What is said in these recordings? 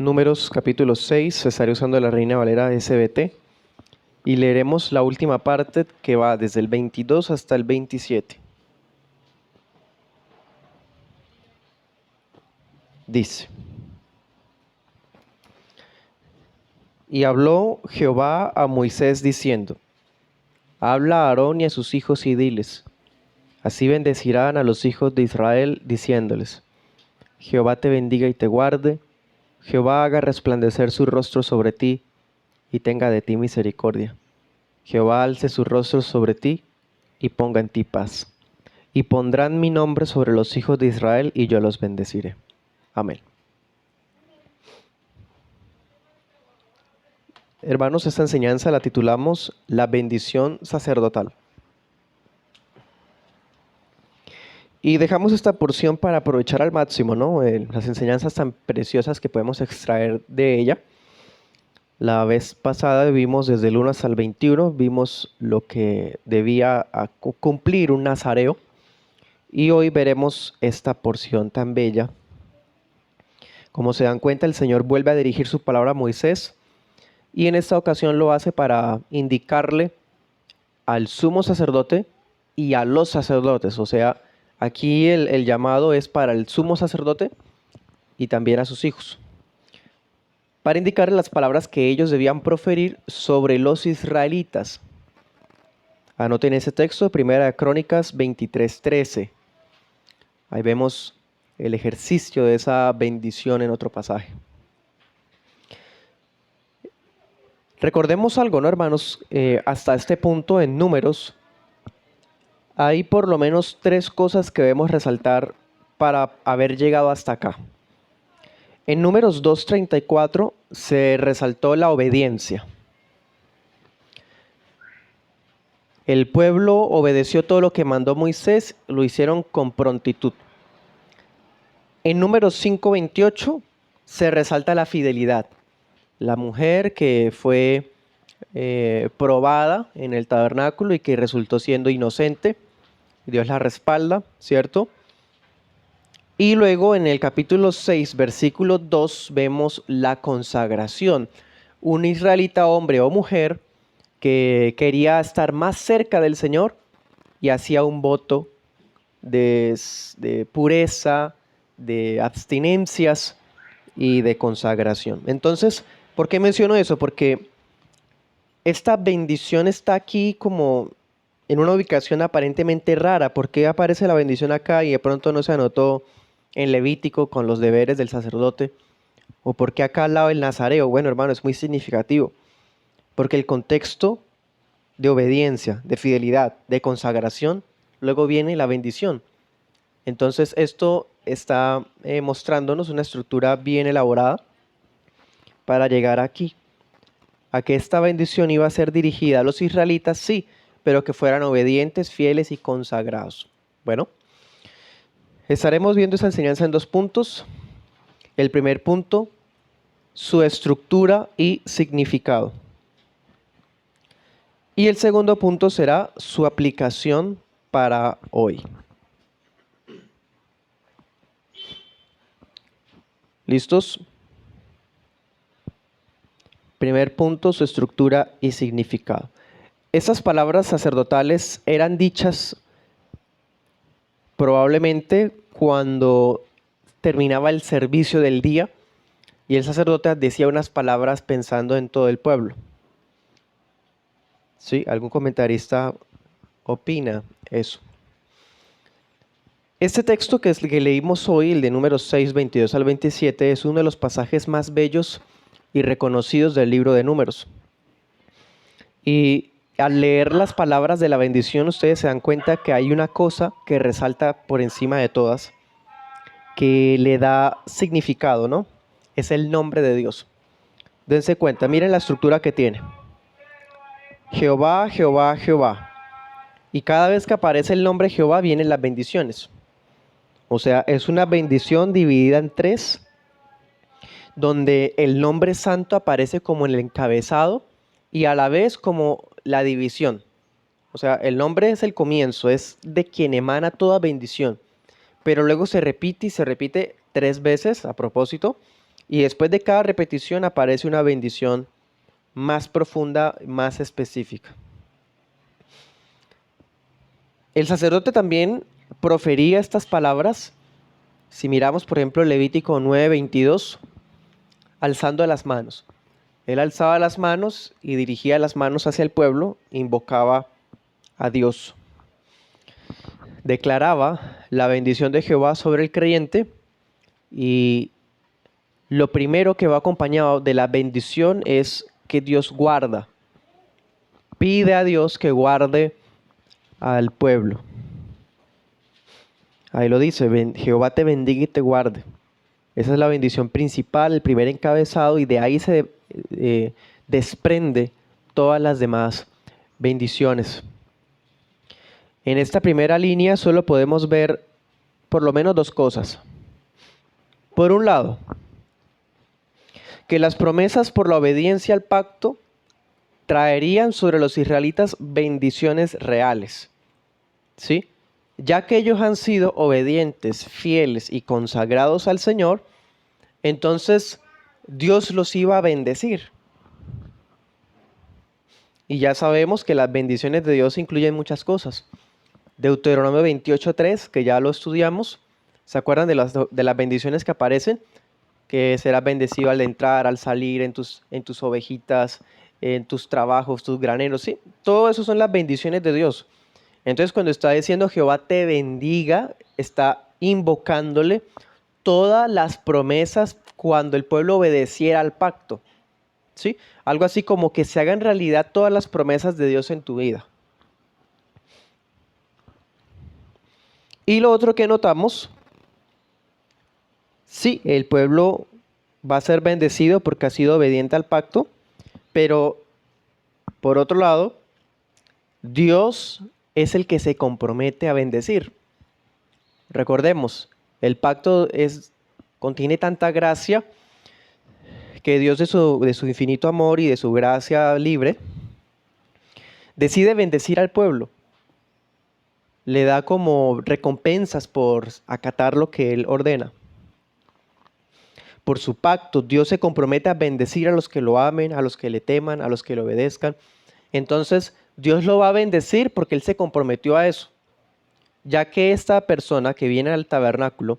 Números capítulo 6, estaré usando la Reina Valera SBT y leeremos la última parte que va desde el 22 hasta el 27. Dice: Y habló Jehová a Moisés diciendo: Habla a Aarón y a sus hijos y diles: Así bendecirán a los hijos de Israel, diciéndoles: Jehová te bendiga y te guarde, Jehová haga resplandecer su rostro sobre ti y tenga de ti misericordia. Jehová alce su rostro sobre ti y ponga en ti paz. Y pondrán mi nombre sobre los hijos de Israel y yo los bendeciré. Amén. Hermanos, esta enseñanza la titulamos La bendición sacerdotal. Y dejamos esta porción para aprovechar al máximo, ¿no? Las enseñanzas tan preciosas que podemos extraer de ella. La vez pasada vimos desde el 1 hasta el 21, vimos lo que debía cumplir un nazareo. Y hoy veremos esta porción tan bella. Como se dan cuenta, el Señor vuelve a dirigir su palabra a Moisés. Y en esta ocasión lo hace para indicarle al sumo sacerdote y a los sacerdotes. O sea, aquí el llamado es para el sumo sacerdote y también a sus hijos, para indicarle las palabras que ellos debían proferir sobre los israelitas. Anoten ese texto, Primera de Crónicas 23:13. Ahí vemos el ejercicio de esa bendición en otro pasaje. Recordemos algo, ¿no, hermanos? Hasta este punto en Números hay por lo menos 3 cosas que debemos resaltar para haber llegado hasta acá. En Números 2:34 se resaltó la obediencia. El pueblo obedeció todo lo que mandó Moisés, lo hicieron con prontitud. En Números 5:28 se resalta la fidelidad. La mujer que fue probada en el tabernáculo y que resultó siendo inocente, Dios la respalda, ¿cierto? Y luego en el capítulo 6, versículo 2, vemos la consagración. Un israelita, hombre o mujer, que quería estar más cerca del Señor y hacía un voto de pureza, de abstinencias y de consagración. Entonces, ¿por qué menciono eso? Porque esta bendición está aquí como en una ubicación aparentemente rara. ¿Por qué aparece la bendición acá y de pronto no se anotó en Levítico con los deberes del sacerdote? ¿O por qué acá al lado del Nazareo? Bueno, hermano, es muy significativo. Porque el contexto de obediencia, de fidelidad, de consagración, luego viene la bendición. Entonces esto está mostrándonos una estructura bien elaborada para llegar aquí. A que esta bendición iba a ser dirigida a los israelitas, sí, pero que fueran obedientes, fieles y consagrados. Bueno, estaremos viendo esa enseñanza en 2 puntos. El primer punto, su estructura y significado. Y el segundo punto será su aplicación para hoy. ¿Listos? Primer punto, su estructura y significado. Estas palabras sacerdotales eran dichas probablemente cuando terminaba el servicio del día y el sacerdote decía unas palabras pensando en todo el pueblo. ¿Sí? ¿Algún comentarista opina eso? Este texto que leímos hoy, el de Números 6, 22 al 27, es uno de los pasajes más bellos y reconocidos del libro de Números. Y al leer las palabras de la bendición, ustedes se dan cuenta que hay una cosa que resalta por encima de todas, que le da significado, ¿no? Es el nombre de Dios. Dense cuenta, miren la estructura que tiene. Jehová, Jehová, Jehová. Y cada vez que aparece el nombre Jehová vienen las bendiciones. O sea, es una bendición dividida en 3, donde el nombre santo aparece como en el encabezado y a la vez como la división. O sea, el nombre es el comienzo, es de quien emana toda bendición. Pero luego se repite y se repite 3 veces a propósito. Y después de cada repetición aparece una bendición más profunda, más específica. El sacerdote también profería estas palabras. Si miramos, por ejemplo, Levítico 9:22, alzando las manos. Él alzaba las manos y dirigía las manos hacia el pueblo, invocaba a Dios. Declaraba la bendición de Jehová sobre el creyente y lo primero que va acompañado de la bendición es que Dios guarda. Pide a Dios que guarde al pueblo. Ahí lo dice, Jehová te bendiga y te guarde. Esa es la bendición principal, el primer encabezado, y de ahí se desprende todas las demás bendiciones. En esta primera línea solo podemos ver por lo menos dos cosas. Por un lado, que las promesas por la obediencia al pacto traerían sobre los israelitas bendiciones reales, ¿sí? Ya que ellos han sido obedientes, fieles y consagrados al Señor, entonces Dios los iba a bendecir. Y ya sabemos que las bendiciones de Dios incluyen muchas cosas. Deuteronomio 28:3, que ya lo estudiamos, ¿se acuerdan de las bendiciones que aparecen? Que serás bendecido al entrar, al salir, en tus ovejitas, en tus trabajos, tus graneros, ¿sí? Todo eso son las bendiciones de Dios. Entonces, cuando está diciendo Jehová te bendiga, está invocándole todas las promesas cuando el pueblo obedeciera al pacto, ¿sí? Algo así como que se hagan realidad todas las promesas de Dios en tu vida. Y lo otro que notamos, sí, el pueblo va a ser bendecido porque ha sido obediente al pacto, pero por otro lado, Dios es el que se compromete a bendecir. Recordemos, el pacto contiene tanta gracia que Dios de su infinito amor y de su gracia libre decide bendecir al pueblo. Le da como recompensas por acatar lo que Él ordena. Por su pacto, Dios se compromete a bendecir a los que lo amen, a los que le teman, a los que le obedezcan. Entonces, Dios lo va a bendecir porque Él se comprometió a eso. Ya que esta persona que viene al tabernáculo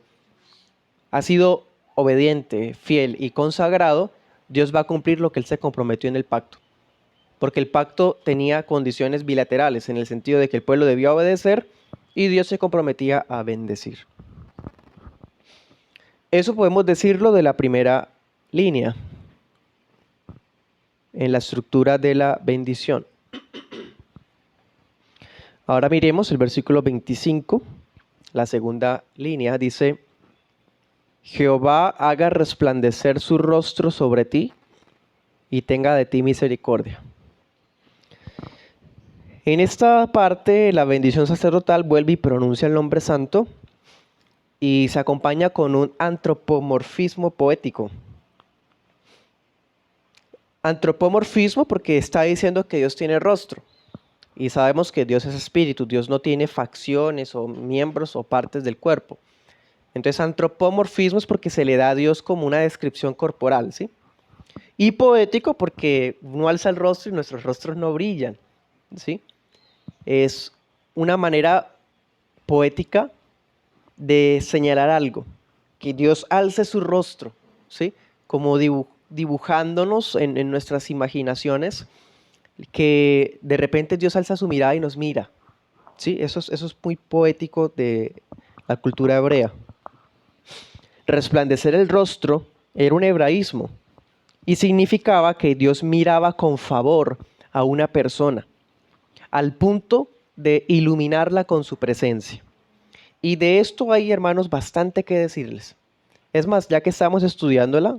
ha sido obediente, fiel y consagrado, Dios va a cumplir lo que Él se comprometió en el pacto. Porque el pacto tenía condiciones bilaterales, en el sentido de que el pueblo debía obedecer y Dios se comprometía a bendecir. Eso podemos decirlo de la primera línea, en la estructura de la bendición. Ahora miremos el versículo 25, la segunda línea, dice: Jehová haga resplandecer su rostro sobre ti y tenga de ti misericordia. En esta parte, la bendición sacerdotal vuelve y pronuncia el nombre santo y se acompaña con un antropomorfismo poético. Antropomorfismo porque está diciendo que Dios tiene rostro. Y sabemos que Dios es espíritu, Dios no tiene facciones o miembros o partes del cuerpo. Entonces antropomorfismo es porque se le da a Dios como una descripción corporal, ¿sí? Y poético porque uno alza el rostro y nuestros rostros no brillan, ¿sí? Es una manera poética de señalar algo, que Dios alce su rostro, ¿sí? Como dibujándonos en nuestras imaginaciones, que de repente Dios alza su mirada y nos mira, ¿sí? Eso es muy poético de la cultura hebrea. Resplandecer el rostro era un hebraísmo y significaba que Dios miraba con favor a una persona, al punto de iluminarla con su presencia. Y de esto hay, hermanos, bastante que decirles. Es más, ya que estamos estudiándola,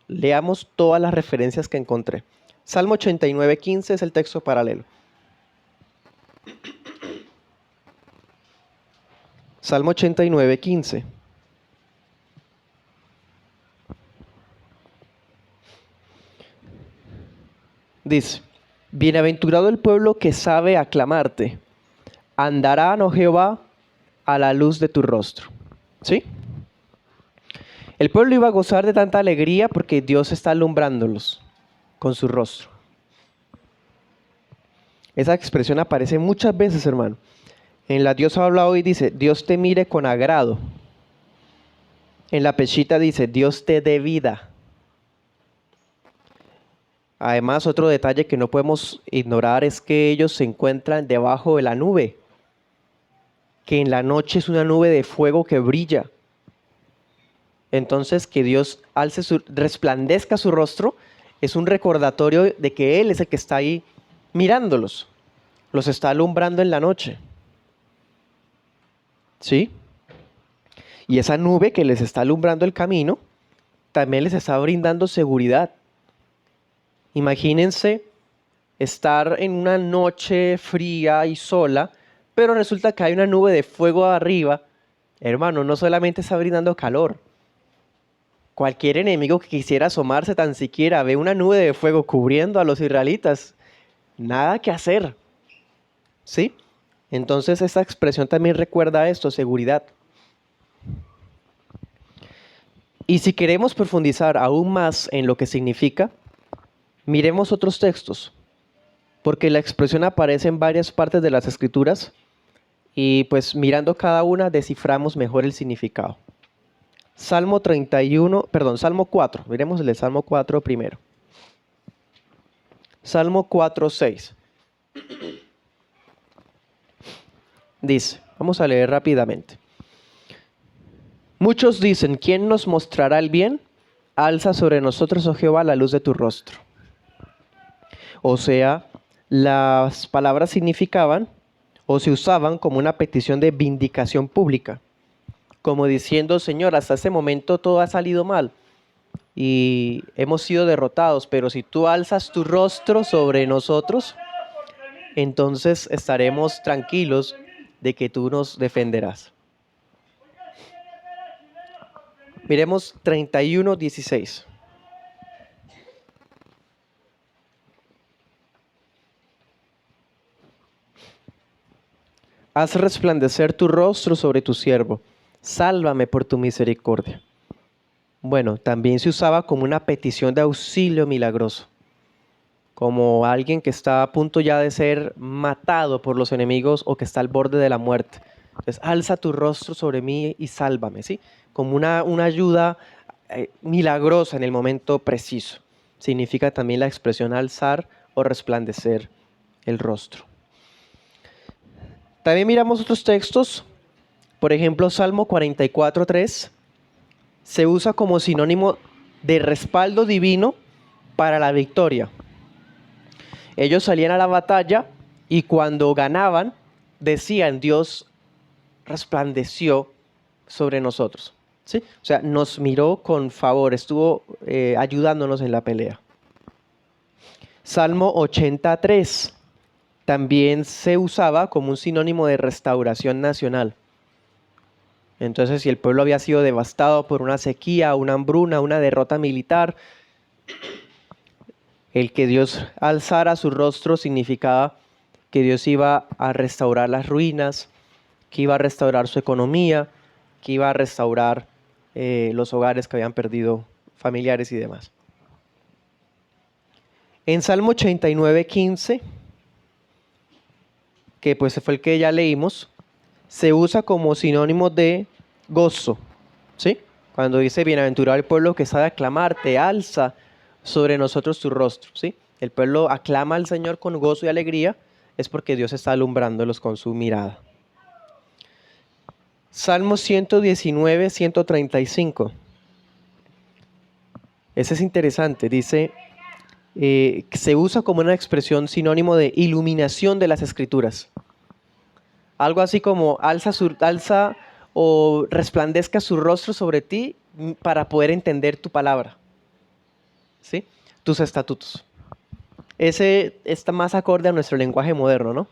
leamos todas las referencias que encontré. Salmo 89:15 es el texto paralelo. Salmo 89:15. Dice: Bienaventurado el pueblo que sabe aclamarte. Andarán, oh Jehová, a la luz de tu rostro. ¿Sí? El pueblo iba a gozar de tanta alegría porque Dios está alumbrándolos con su rostro. Esa expresión aparece muchas veces, hermano. En la Dios habla hoy dice, Dios te mire con agrado. En la Peshita dice, Dios te dé vida. Además, otro detalle que no podemos ignorar es que ellos se encuentran debajo de la nube, que en la noche es una nube de fuego que brilla. Entonces, que Dios resplandezca su rostro es un recordatorio de que Él es el que está ahí mirándolos, los está alumbrando en la noche. ¿Sí? Y esa nube que les está alumbrando el camino, también les está brindando seguridad. Imagínense estar en una noche fría y sola, pero resulta que hay una nube de fuego arriba. Hermano, no solamente está brindando calor. Cualquier enemigo que quisiera asomarse tan siquiera ve una nube de fuego cubriendo a los israelitas. Nada que hacer. ¿Sí? Entonces esta expresión también recuerda esto, seguridad. Y si queremos profundizar aún más en lo que significa, miremos otros textos, porque la expresión aparece en varias partes de las Escrituras y pues mirando cada una desciframos mejor el significado. Salmo 4, miremos el de Salmo 4 primero. Salmo 4:6. Dice, vamos a leer rápidamente. Muchos dicen, ¿quién nos mostrará el bien? Alza sobre nosotros, oh Jehová, la luz de tu rostro. O sea, las palabras significaban o se usaban como una petición de vindicación pública, como diciendo, Señor, hasta ese momento todo ha salido mal y hemos sido derrotados, pero si tú alzas tu rostro sobre nosotros, entonces estaremos tranquilos de que tú nos defenderás. Miremos 31:16. Haz resplandecer tu rostro sobre tu siervo. Sálvame por tu misericordia. Bueno, también se usaba como una petición de auxilio milagroso, como alguien que está a punto ya de ser matado por los enemigos o que está al borde de la muerte. Entonces, alza tu rostro sobre mí y sálvame, ¿sí? Como una ayuda milagrosa en el momento preciso. Significa también la expresión alzar o resplandecer el rostro. También miramos otros textos, por ejemplo, Salmo 44:3, se usa como sinónimo de respaldo divino para la victoria. Ellos salían a la batalla y cuando ganaban, decían, Dios resplandeció sobre nosotros. ¿Sí? O sea, nos miró con favor, estuvo ayudándonos en la pelea. Salmo 83 también se usaba como un sinónimo de restauración nacional. Entonces, si el pueblo había sido devastado por una sequía, una hambruna, una derrota militar, el que Dios alzara su rostro significaba que Dios iba a restaurar las ruinas, que iba a restaurar su economía, que iba a restaurar los hogares que habían perdido familiares y demás. En Salmo 89:15, que pues fue el que ya leímos, se usa como sinónimo de gozo, ¿sí? Cuando dice, bienaventurado el pueblo que sabe aclamar, te alza sobre nosotros tu rostro, ¿sí? El pueblo aclama al Señor con gozo y alegría, es porque Dios está alumbrándolos con su mirada. Salmo 119:135. Ese es interesante, dice, se usa como una expresión sinónimo de iluminación de las Escrituras. Algo así como alza o resplandezca su rostro sobre ti para poder entender tu palabra, ¿sí? Tus estatutos. Ese está más acorde a nuestro lenguaje moderno, ¿no?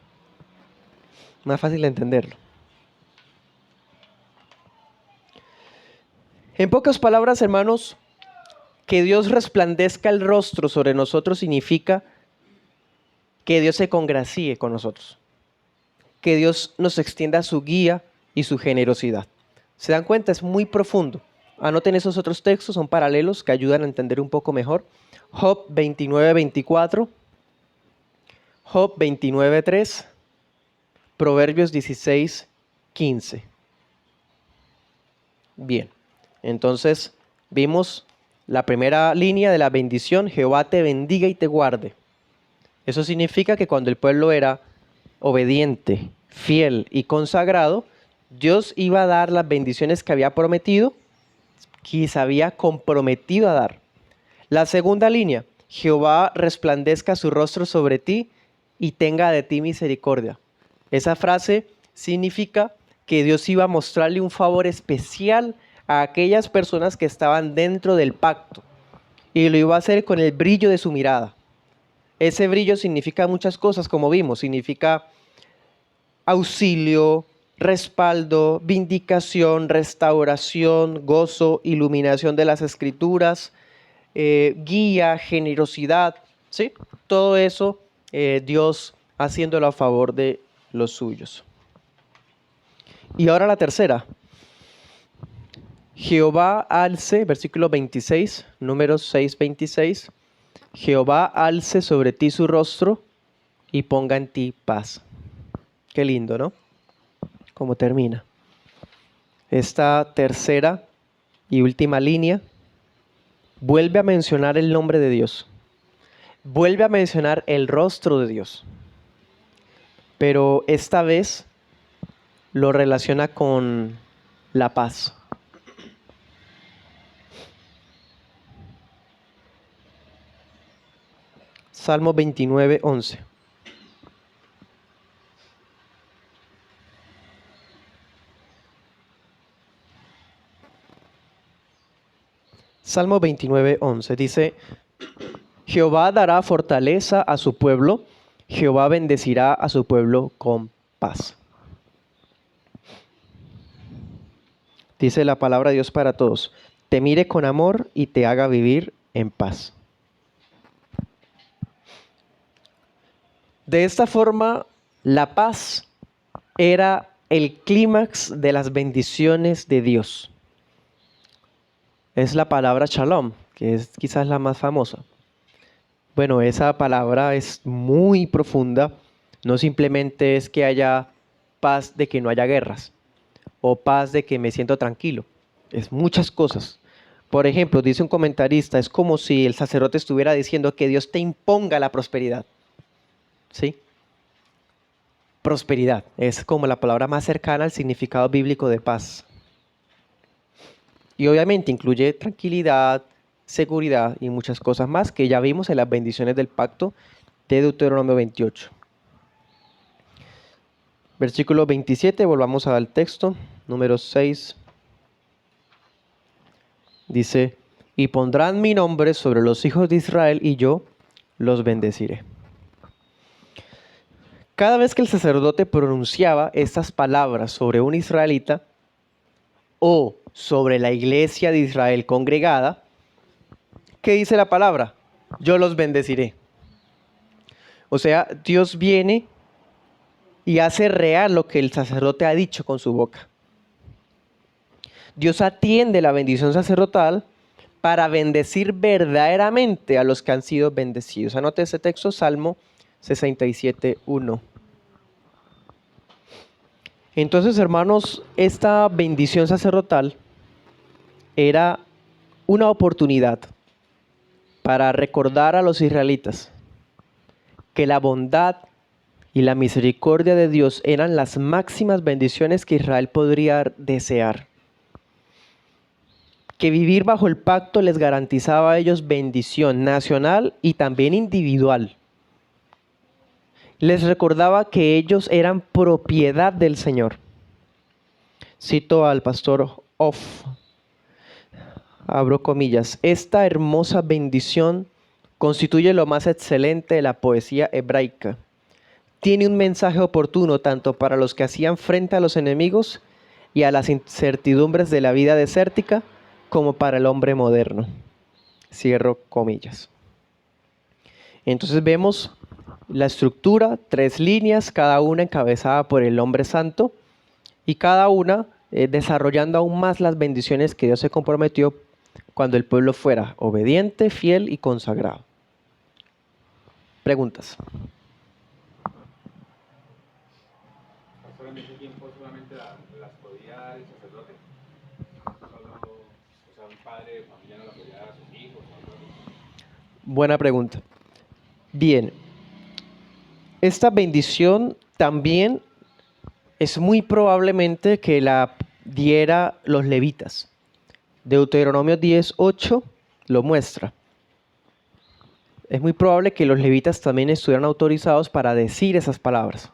Más fácil de entenderlo. En pocas palabras, hermanos, que Dios resplandezca el rostro sobre nosotros significa que Dios se congracie con nosotros, que Dios nos extienda su guía y su generosidad. ¿Se dan cuenta? Es muy profundo. Anoten esos otros textos, son paralelos que ayudan a entender un poco mejor. Job 29:24, Job 29:3, Proverbios 16:15. Bien, entonces vimos la primera línea de la bendición: Jehová te bendiga y te guarde. Eso significa que cuando el pueblo era obediente, fiel y consagrado, Dios iba a dar las bendiciones que había prometido, que se había comprometido a dar. La segunda línea: Jehová resplandezca su rostro sobre ti y tenga de ti misericordia. Esa frase significa que Dios iba a mostrarle un favor especial a aquellas personas que estaban dentro del pacto, y lo iba a hacer con el brillo de su mirada. Ese brillo significa muchas cosas, como vimos. Significa auxilio, respaldo, vindicación, restauración, gozo, iluminación de las escrituras, guía, generosidad, ¿sí? Todo eso Dios haciéndolo a favor de los suyos. Y ahora la tercera. Jehová alce, versículo 26, Números 6:26. Jehová alce sobre ti su rostro y ponga en ti paz. Qué lindo, ¿no? Cómo termina. Esta tercera y última línea vuelve a mencionar el nombre de Dios. Vuelve a mencionar el rostro de Dios. Pero esta vez lo relaciona con la paz. Salmo 29:11. Salmo 29:11 dice: Jehová dará fortaleza a su pueblo, Jehová bendecirá a su pueblo con paz. Dice la palabra de Dios para todos: te mire con amor y te haga vivir en paz. De esta forma, la paz era el clímax de las bendiciones de Dios. Es la palabra shalom, que es quizás la más famosa. Bueno, esa palabra es muy profunda. No simplemente es que haya paz de que no haya guerras, o paz de que me siento tranquilo. Es muchas cosas. Por ejemplo, dice un comentarista, es como si el sacerdote estuviera diciendo que Dios te imponga la prosperidad. ¿Sí? Prosperidad es como la palabra más cercana al significado bíblico de paz. Y obviamente incluye tranquilidad, seguridad y muchas cosas más que ya vimos en las bendiciones del pacto de Deuteronomio 28. Versículo 27, volvamos al texto, número 6. Dice: y pondrán mi nombre sobre los hijos de Israel y yo los bendeciré. Cada vez que el sacerdote pronunciaba estas palabras sobre un israelita o sobre la iglesia de Israel congregada, ¿qué dice la palabra? Yo los bendeciré. O sea, Dios viene y hace real lo que el sacerdote ha dicho con su boca. Dios atiende la bendición sacerdotal para bendecir verdaderamente a los que han sido bendecidos. Anote ese texto, Salmo 67:1. Entonces, hermanos, esta bendición sacerdotal era una oportunidad para recordar a los israelitas que la bondad y la misericordia de Dios eran las máximas bendiciones que Israel podría desear. Que vivir bajo el pacto les garantizaba a ellos bendición nacional y también individual. Les recordaba que ellos eran propiedad del Señor. Cito al pastor Off, abro comillas: esta hermosa bendición constituye lo más excelente de la poesía hebraica. Tiene un mensaje oportuno tanto para los que hacían frente a los enemigos y a las incertidumbres de la vida desértica, como para el hombre moderno. Cierro comillas. Entonces vemos la estructura, 3 líneas, cada una encabezada por el hombre santo, y cada una desarrollando aún más las bendiciones que Dios se comprometió cuando el pueblo fuera obediente, fiel y consagrado. Preguntas. Pastor, en ese tiempo solamente las podía dar el sacerdote. Solo, o sea, un padre de familia no la podía dar a sus hijos o algo así. Buena pregunta. Bien, esta bendición también es muy probablemente que la diera los levitas. Deuteronomio 10:8 lo muestra. Es muy probable que los levitas también estuvieran autorizados para decir esas palabras.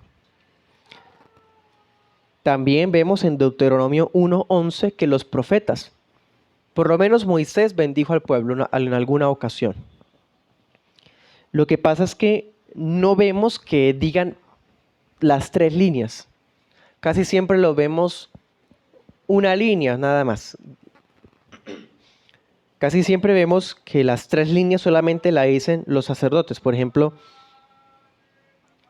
También vemos en Deuteronomio 1:11 que los profetas, por lo menos Moisés bendijo al pueblo en alguna ocasión. Lo que pasa es que no vemos que digan las tres líneas. Casi siempre lo vemos una línea nada más. Casi siempre vemos que las tres líneas solamente la dicen los sacerdotes. Por ejemplo,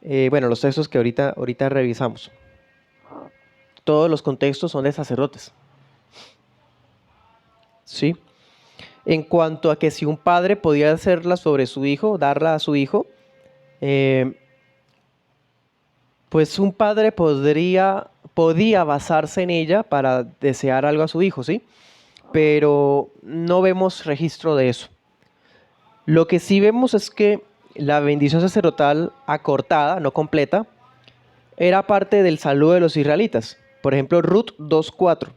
los textos que ahorita revisamos. Todos los contextos son de sacerdotes. ¿Sí? En cuanto a que si un padre podía hacerla sobre su hijo, darla a su hijo, pues un padre podía basarse en ella para desear algo a su hijo, ¿sí? Pero no vemos registro de eso. Lo que sí vemos es que la bendición sacerdotal acortada, no completa, era parte del saludo de los israelitas. Por ejemplo, Ruth 2:4.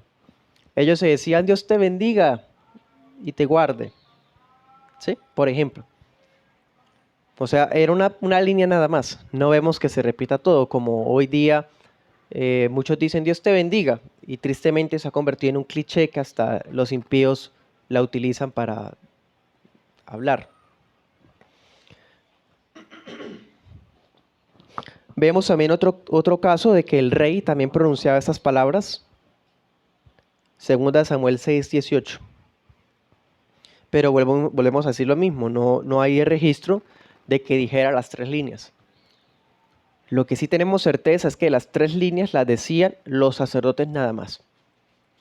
Ellos se decían, Dios te bendiga y te guarde. ¿Sí? Por ejemplo. O sea, era una línea nada más. No vemos que se repita todo, como hoy día muchos dicen Dios te bendiga. Y tristemente se ha convertido en un cliché que hasta los impíos la utilizan para hablar. Vemos también otro caso de que el rey también pronunciaba estas palabras. Segunda Samuel 6:18. Pero volvemos a decir lo mismo, no hay el registro de que dijera las tres líneas. Lo que sí tenemos certeza es que las tres líneas las decían los sacerdotes nada más,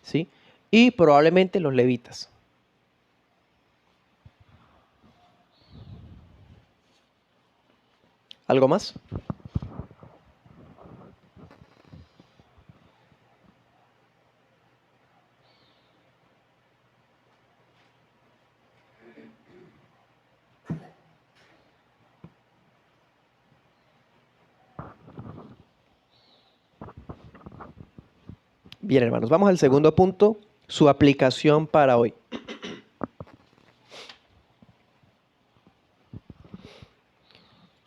¿sí? Y probablemente los levitas. ¿Algo más? Bien, hermanos, vamos al segundo punto, su aplicación para hoy.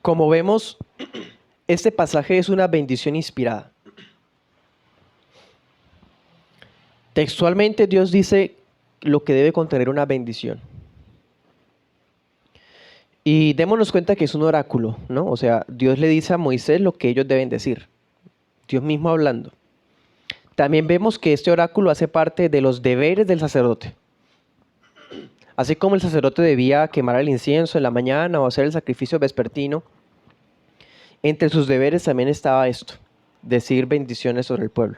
Como vemos, este pasaje es una bendición inspirada. Textualmente Dios dice lo que debe contener una bendición. Y démonos cuenta que es un oráculo, ¿no? O sea, Dios le dice a Moisés lo que ellos deben decir. Dios mismo hablando. También vemos que este oráculo hace parte de los deberes del sacerdote. Así como el sacerdote debía quemar el incienso en la mañana o hacer el sacrificio vespertino, entre sus deberes también estaba esto, decir bendiciones sobre el pueblo.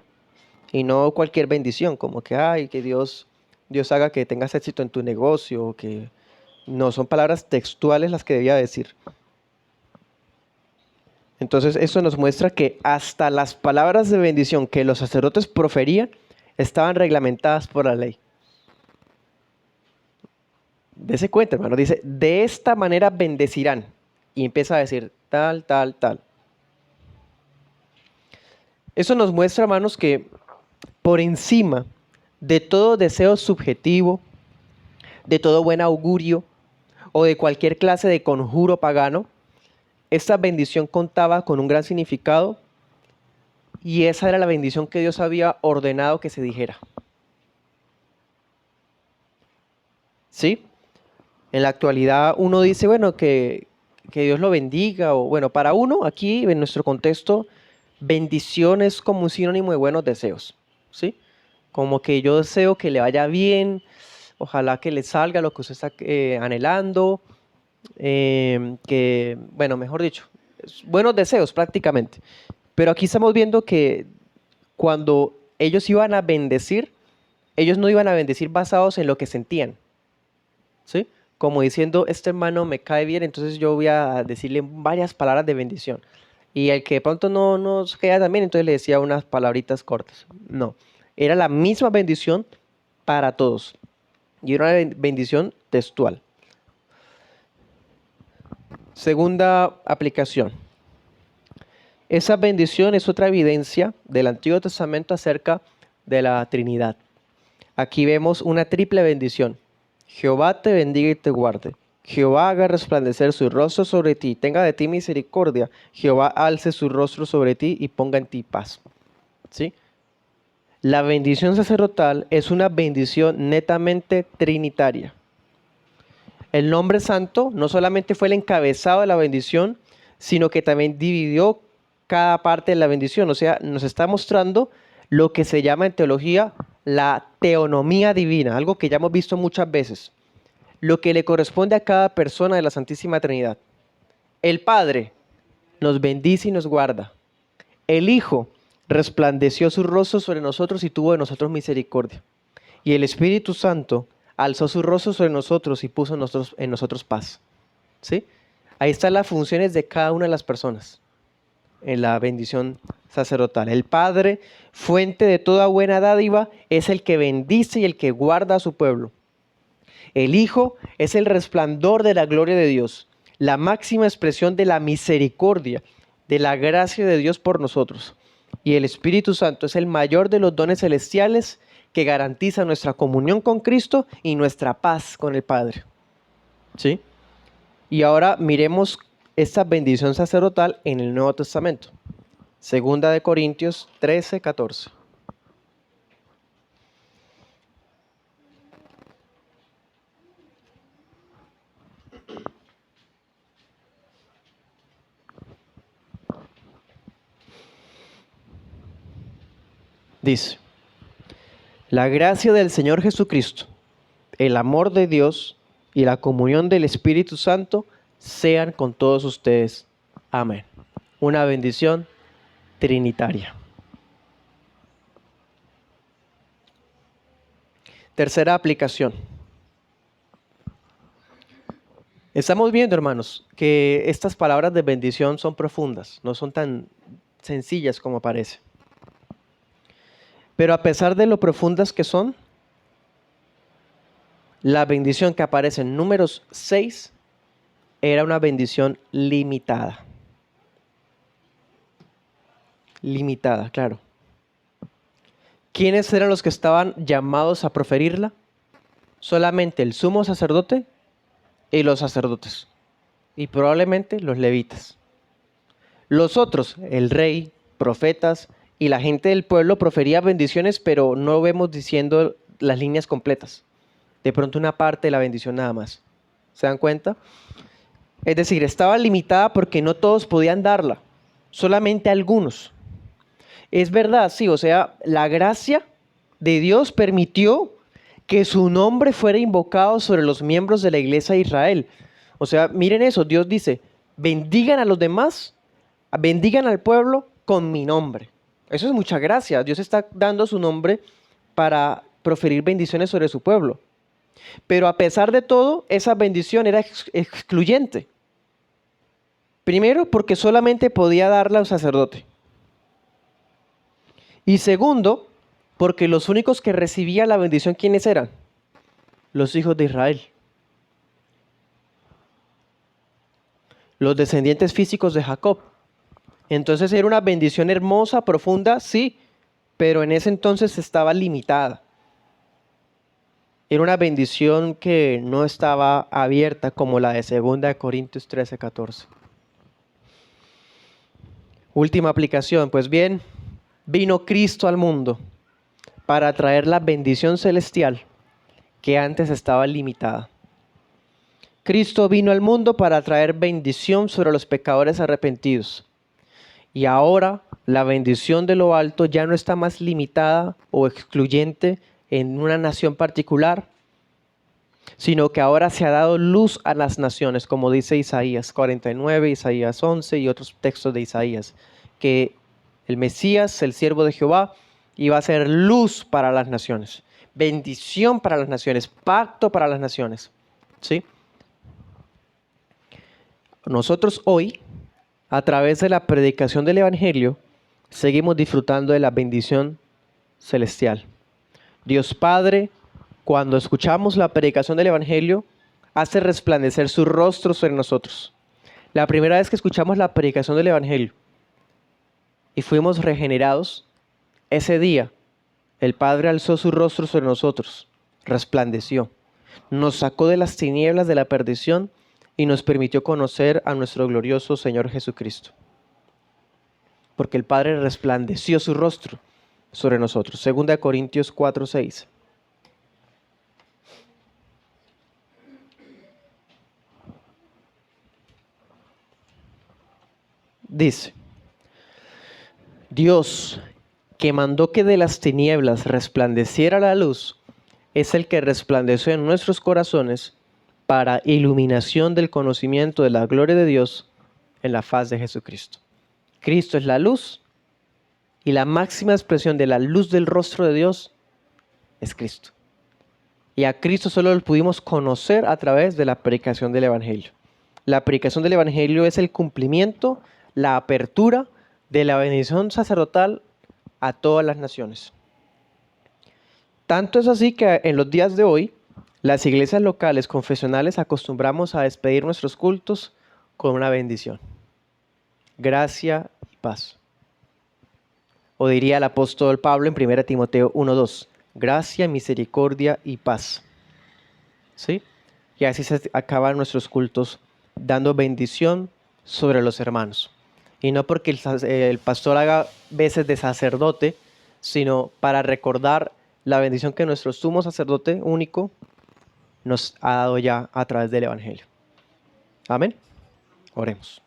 Y no cualquier bendición, como que, ay, que Dios haga que tengas éxito en tu negocio, que no, son palabras textuales las que debía decir. Entonces, eso nos muestra que hasta las palabras de bendición que los sacerdotes proferían estaban reglamentadas por la ley. Dese cuenta, hermano, dice, de esta manera bendecirán. Y empieza a decir tal, tal, tal. Eso nos muestra, hermanos, que por encima de todo deseo subjetivo, de todo buen augurio o de cualquier clase de conjuro pagano, esta bendición contaba con un gran significado y esa era la bendición que Dios había ordenado que se dijera. ¿Sí? En la actualidad uno dice, bueno, que Dios lo bendiga, o bueno, para uno aquí en nuestro contexto, bendición es como un sinónimo de buenos deseos, ¿sí? Como que yo deseo que le vaya bien, ojalá que le salga lo que usted está anhelando, bueno, mejor dicho, buenos deseos prácticamente. Pero aquí estamos viendo que cuando ellos iban a bendecir, ellos no iban a bendecir basados en lo que sentían, ¿sí? Como diciendo, este hermano me cae bien, entonces yo voy a decirle varias palabras de bendición. Y el que de pronto no nos queda tan bien, entonces le decía unas palabritas cortas. No, era la misma bendición para todos. Y era una bendición textual. Segunda aplicación. Esa bendición es otra evidencia del Antiguo Testamento acerca de la Trinidad. Aquí vemos una triple bendición. Jehová te bendiga y te guarde. Jehová haga resplandecer su rostro sobre ti, tenga de ti misericordia. Jehová alce su rostro sobre ti y ponga en ti paz. ¿Sí? La bendición sacerdotal es una bendición netamente trinitaria. El nombre santo no solamente fue el encabezado de la bendición, sino que también dividió cada parte de la bendición. O sea, nos está mostrando lo que se llama en teología la teonomía divina, algo que ya hemos visto muchas veces. Lo que le corresponde a cada persona de la Santísima Trinidad. El Padre nos bendice y nos guarda. El Hijo resplandeció su rostro sobre nosotros y tuvo de nosotros misericordia. Y el Espíritu Santo alzó su rostro sobre nosotros y puso en nosotros paz. ¿Sí? Ahí están las funciones de cada una de las personas en la bendición sacerdotal. El Padre, fuente de toda buena dádiva, es el que bendice y el que guarda a su pueblo. El Hijo es el resplandor de la gloria de Dios, la máxima expresión de la misericordia, de la gracia de Dios por nosotros. Y el Espíritu Santo es el mayor de los dones celestiales que garantiza nuestra comunión con Cristo y nuestra paz con el Padre. ¿Sí? Y ahora miremos esta bendición sacerdotal en el Nuevo Testamento. Segunda de Corintios 13, 14. Dice, la gracia del Señor Jesucristo, el amor de Dios y la comunión del Espíritu Santo sean con todos ustedes. Amén. Una bendición trinitaria. Tercera aplicación. Estamos viendo, hermanos, que estas palabras de bendición son profundas, no son tan sencillas como parece. Pero a pesar de lo profundas que son, la bendición que aparece en Números 6 era una bendición limitada. Limitada, claro. ¿Quiénes eran los que estaban llamados a proferirla? Solamente el sumo sacerdote y los sacerdotes. Y probablemente los levitas. Los otros, el rey, profetas y la gente del pueblo profería bendiciones, pero no vemos diciendo las líneas completas. De pronto una parte de la bendición nada más. ¿Se dan cuenta? Es decir, estaba limitada porque no todos podían darla, solamente algunos. Es verdad, sí, o sea, la gracia de Dios permitió que su nombre fuera invocado sobre los miembros de la iglesia de Israel. O sea, miren eso, Dios dice, bendigan a los demás, bendigan al pueblo con mi nombre. Eso es mucha gracia. Dios está dando su nombre para proferir bendiciones sobre su pueblo. Pero a pesar de todo, esa bendición era excluyente. Primero, porque solamente podía darla al sacerdote. Y segundo, porque los únicos que recibían la bendición, ¿quiénes eran? Los hijos de Israel. Los descendientes físicos de Jacob. Entonces era una bendición hermosa, profunda, sí, pero en ese entonces estaba limitada. Era una bendición que no estaba abierta como la de 2 Corintios 13, 14. Última aplicación, pues bien, vino Cristo al mundo para traer la bendición celestial que antes estaba limitada. Cristo vino al mundo para traer bendición sobre los pecadores arrepentidos. Y ahora la bendición de lo alto ya no está más limitada o excluyente en una nación particular, sino que ahora se ha dado luz a las naciones, como dice Isaías 49, Isaías 11 y otros textos de Isaías, que el Mesías, el siervo de Jehová, iba a ser luz para las naciones, bendición para las naciones, pacto para las naciones. ¿Sí? Nosotros hoy, a través de la predicación del Evangelio, seguimos disfrutando de la bendición celestial. Dios Padre, cuando escuchamos la predicación del Evangelio, hace resplandecer su rostro sobre nosotros. La primera vez que escuchamos la predicación del Evangelio y fuimos regenerados, ese día el Padre alzó su rostro sobre nosotros, resplandeció, nos sacó de las tinieblas de la perdición y nos permitió conocer a nuestro glorioso Señor Jesucristo. Porque el Padre resplandeció su rostro sobre nosotros. 2 Corintios 4:6. Dice, Dios, que mandó que de las tinieblas resplandeciera la luz, es el que resplandeció en nuestros corazones para iluminación del conocimiento de la gloria de Dios en la faz de Jesucristo. Cristo es la luz y la máxima expresión de la luz del rostro de Dios es Cristo. Y a Cristo solo lo pudimos conocer a través de la predicación del Evangelio. La predicación del Evangelio es el cumplimiento, la apertura de la bendición sacerdotal a todas las naciones. Tanto es así que en los días de hoy, las iglesias locales confesionales acostumbramos a despedir nuestros cultos con una bendición. Gracia y paz. O diría el apóstol Pablo en 1 Timoteo 1:2, gracia, misericordia y paz. ¿Sí? Y así se acaban nuestros cultos dando bendición sobre los hermanos. Y no porque el pastor haga veces de sacerdote, sino para recordar la bendición que nuestro sumo sacerdote único nos ha dado ya a través del Evangelio. Amén. Oremos.